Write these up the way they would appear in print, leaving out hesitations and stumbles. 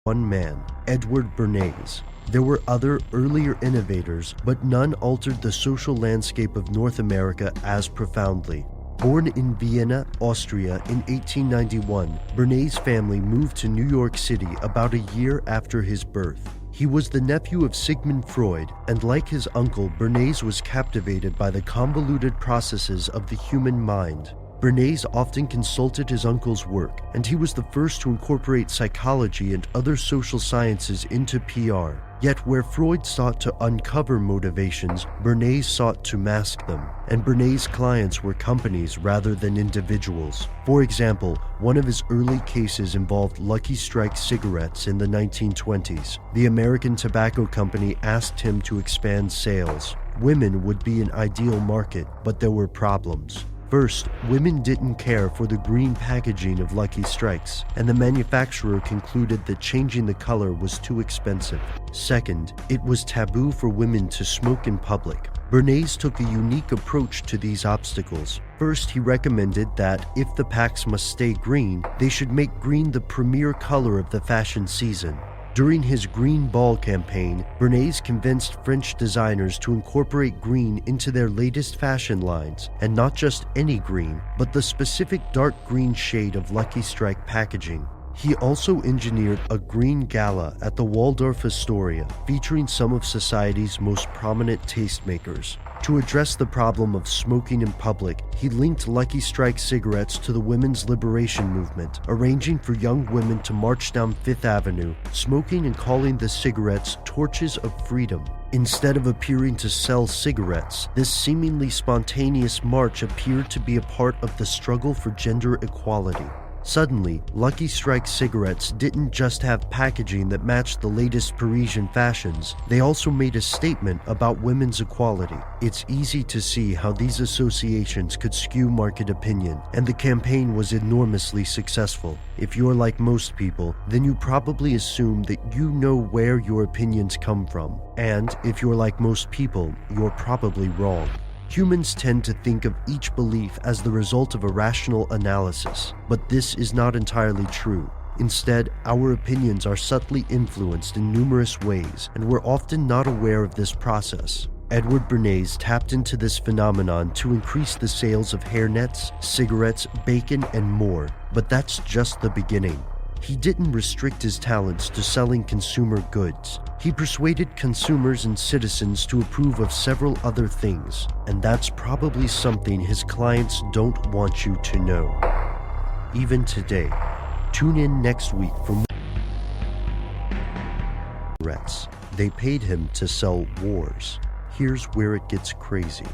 one man, Edward Bernays. There were other earlier innovators, but none altered the social landscape of North America as profoundly. Born in Vienna, Austria in 1891, Bernays' family moved to New York City about a year after his birth. He was the nephew of Sigmund Freud, and like his uncle, Bernays was captivated by the convoluted processes of the human mind. Bernays often consulted his uncle's work, and he was the first to incorporate psychology and other social sciences into PR. Yet where Freud sought to uncover motivations, Bernays sought to mask them, and Bernays' clients were companies rather than individuals. For example, one of his early cases involved Lucky Strike cigarettes in the 1920s. The American tobacco company asked him to expand sales. Women would be an ideal market, but there were problems. First, women didn't care for the green packaging of Lucky Strikes, and the manufacturer concluded that changing the color was too expensive. Second, it was taboo for women to smoke in public. Bernays took a unique approach to these obstacles. First, he recommended that if the packs must stay green, they should make green the premier color of the fashion season. During his Green Ball campaign, Bernays convinced French designers to incorporate green into their latest fashion lines, and not just any green, but the specific dark green shade of Lucky Strike packaging. He also engineered a green gala at the Waldorf Astoria, featuring some of society's most prominent tastemakers. To address the problem of smoking in public, he linked Lucky Strike cigarettes to the women's liberation movement, arranging for young women to march down Fifth Avenue, smoking and calling the cigarettes torches of freedom. Instead of appearing to sell cigarettes, this seemingly spontaneous march appeared to be a part of the struggle for gender equality. Suddenly, Lucky Strike cigarettes didn't just have packaging that matched the latest Parisian fashions, they also made a statement about women's equality. It's easy to see how these associations could skew market opinion, and the campaign was enormously successful. If you're like most people, then you probably assume that you know where your opinions come from. And if you're like most people, you're probably wrong. Humans tend to think of each belief as the result of a rational analysis, but this is not entirely true. Instead, our opinions are subtly influenced in numerous ways, and we're often not aware of this process. Edward Bernays tapped into this phenomenon to increase the sales of hairnets, cigarettes, bacon, and more, but that's just the beginning. He didn't restrict his talents to selling consumer goods. He persuaded consumers and citizens to approve of several other things, and that's probably something his clients don't want you to know. Even today. Tune in next week for more threats. They paid him to sell wars. Here's where it gets crazy.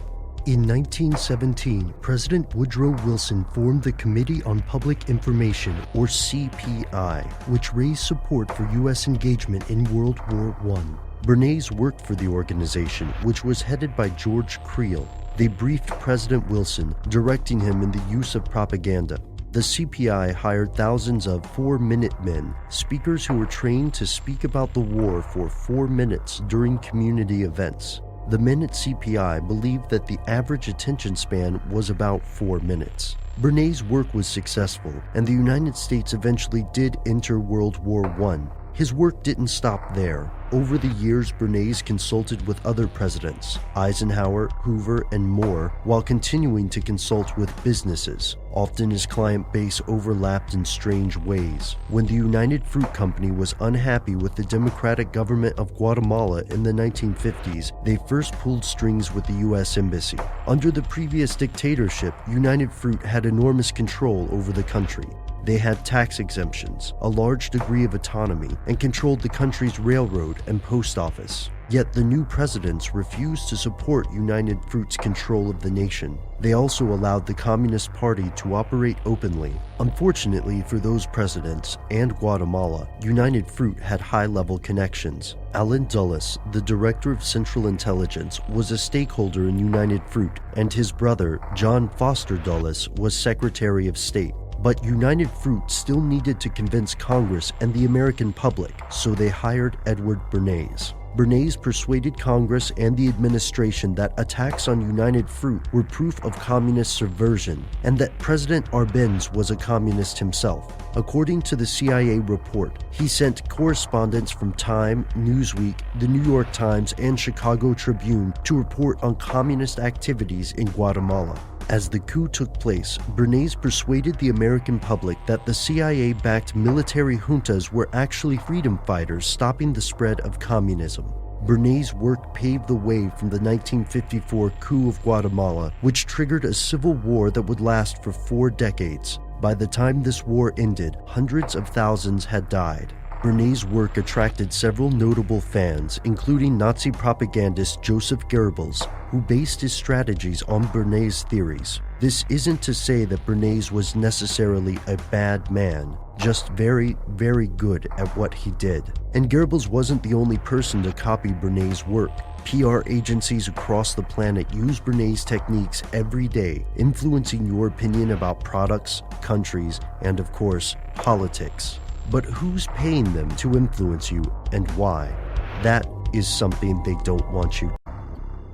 In 1917, President Woodrow Wilson formed the Committee on Public Information, or CPI, which raised support for U.S. engagement in World War I. Bernays worked for the organization, which was headed by George Creel. They briefed President Wilson, directing him in the use of propaganda. The CPI hired thousands of 4-minute men, speakers who were trained to speak about the war for 4 minutes during community events. The men at CPI believed that the average attention span was about 4 minutes. Bernays' work was successful, and the United States eventually did enter World War I. His work didn't stop there. Over the years, Bernays consulted with other presidents, Eisenhower, Hoover, and more, while continuing to consult with businesses. Often his client base overlapped in strange ways. When the United Fruit Company was unhappy with the democratic government of Guatemala in the 1950s, they first pulled strings with the U.S. Embassy. Under the previous dictatorship, United Fruit had enormous control over the country. They had tax exemptions, a large degree of autonomy, and controlled the country's railroad and post office. Yet the new presidents refused to support United Fruit's control of the nation. They also allowed the Communist Party to operate openly. Unfortunately for those presidents and Guatemala, United Fruit had high-level connections. Allen Dulles, the director of Central Intelligence, was a stakeholder in United Fruit, and his brother, John Foster Dulles, was Secretary of State. But United Fruit still needed to convince Congress and the American public, so they hired Edward Bernays. Bernays persuaded Congress and the administration that attacks on United Fruit were proof of communist subversion, and that President Arbenz was a communist himself. According to the CIA report, he sent correspondents from Time, Newsweek, the New York Times, and Chicago Tribune to report on communist activities in Guatemala. As the coup took place, Bernays persuaded the American public that the CIA-backed military juntas were actually freedom fighters stopping the spread of communism. Bernays' work paved the way from the 1954 coup of Guatemala, which triggered a civil war that would last for 4 decades. By the time this war ended, hundreds of thousands had died. Bernays' work attracted several notable fans, including Nazi propagandist Josef Goebells, who based his strategies on Bernays' theories. This isn't to say that Bernays was necessarily a bad man, just very, very good at what he did. And Goebbels wasn't the only person to copy Bernays' work. PR agencies across the planet use Bernays' techniques every day, influencing your opinion about products, countries, and of course, politics. But who's paying them to influence you, and why? That is something they don't want you.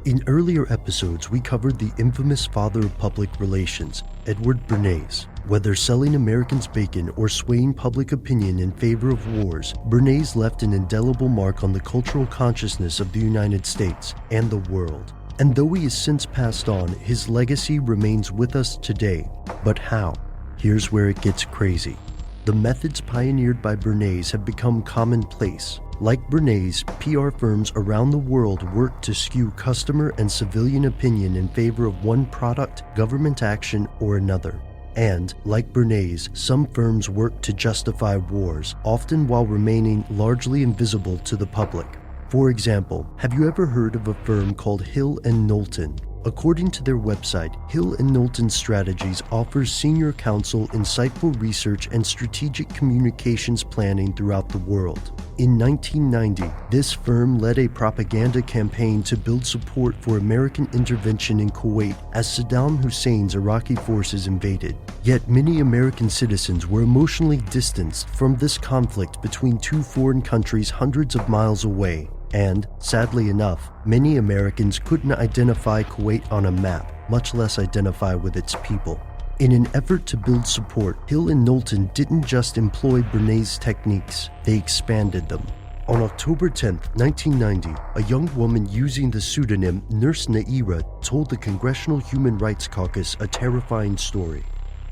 In earlier episodes, we covered the infamous father of public relations, Edward Bernays. Whether selling Americans bacon or swaying public opinion in favor of wars, Bernays left an indelible mark on the cultural consciousness of the United States and the world. And though he has since passed on, his legacy remains with us today. But how? Here's where it gets crazy. The methods pioneered by Bernays have become commonplace. Like Bernays, PR firms around the world work to skew customer and civilian opinion in favor of one product, government action, or another. And, like Bernays, some firms work to justify wars, often while remaining largely invisible to the public. For example, have you ever heard of a firm called Hill & Knowlton? According to their website, Hill & Knowlton Strategies offers senior counsel, insightful research, and strategic communications planning throughout the world. In 1990, this firm led a propaganda campaign to build support for American intervention in Kuwait as Saddam Hussein's Iraqi forces invaded. Yet many American citizens were emotionally distanced from this conflict between two foreign countries hundreds of miles away. And, sadly enough, many Americans couldn't identify Kuwait on a map, much less identify with its people. In an effort to build support, Hill & Knowlton didn't just employ Bernays' techniques, they expanded them. On October 10, 1990, a young woman using the pseudonym Nurse Naira told the Congressional Human Rights Caucus a terrifying story.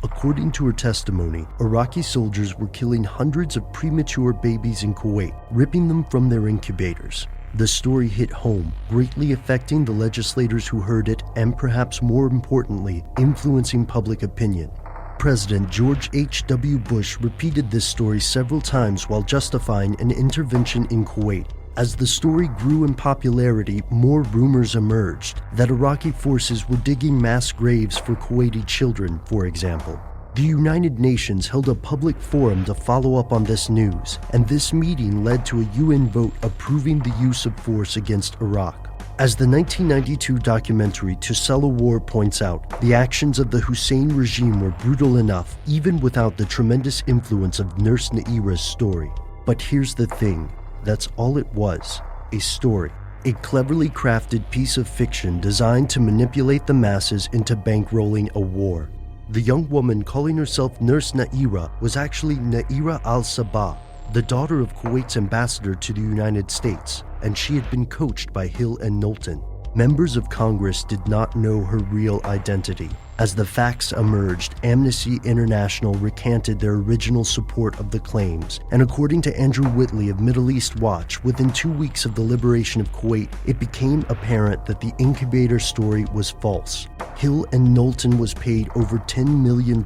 According to her testimony, Iraqi soldiers were killing hundreds of premature babies in Kuwait, ripping them from their incubators. The story hit home, greatly affecting the legislators who heard it and, perhaps more importantly, influencing public opinion. President George H.W. Bush repeated this story several times while justifying an intervention in Kuwait. As the story grew in popularity, more rumors emerged that Iraqi forces were digging mass graves for Kuwaiti children, for example. The United Nations held a public forum to follow up on this news, and this meeting led to a UN vote approving the use of force against Iraq. As the 1992 documentary To Sell a War points out, the actions of the Hussein regime were brutal enough, even without the tremendous influence of Nurse Naira's story. But here's the thing. That's all it was, a story. A cleverly crafted piece of fiction designed to manipulate the masses into bankrolling a war. The young woman calling herself Nurse Naira was actually Naira al-Sabah, the daughter of Kuwait's ambassador to the United States, and she had been coached by Hill & Knowlton. Members of Congress did not know her real identity. As the facts emerged, Amnesty International recanted their original support of the claims, and according to Andrew Whitley of Middle East Watch, within 2 weeks of the liberation of Kuwait, it became apparent that the incubator story was false. Hill & Knowlton was paid over $10 million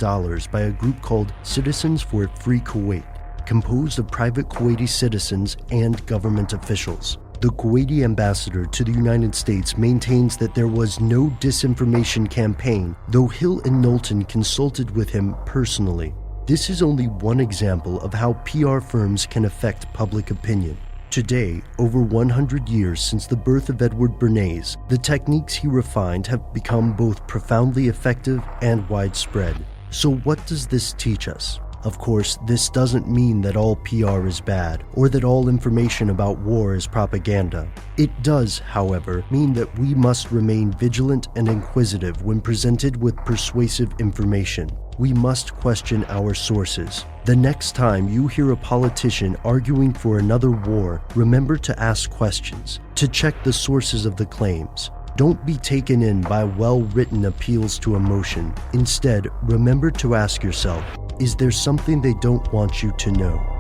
by a group called Citizens for a Free Kuwait, composed of private Kuwaiti citizens and government officials. The Kuwaiti ambassador to the United States maintains that there was no disinformation campaign, though Hill & Knowlton consulted with him personally. This is only one example of how PR firms can affect public opinion. Today, over 100 years since the birth of Edward Bernays, the techniques he refined have become both profoundly effective and widespread. So what does this teach us? Of course, this doesn't mean that all PR is bad, or that all information about war is propaganda. It does, however, mean that we must remain vigilant and inquisitive when presented with persuasive information. We must question our sources. The next time you hear a politician arguing for another war, remember to ask questions, to check the sources of the claims. Don't be taken in by well-written appeals to emotion. Instead, remember to ask yourself, is there something they don't want you to know?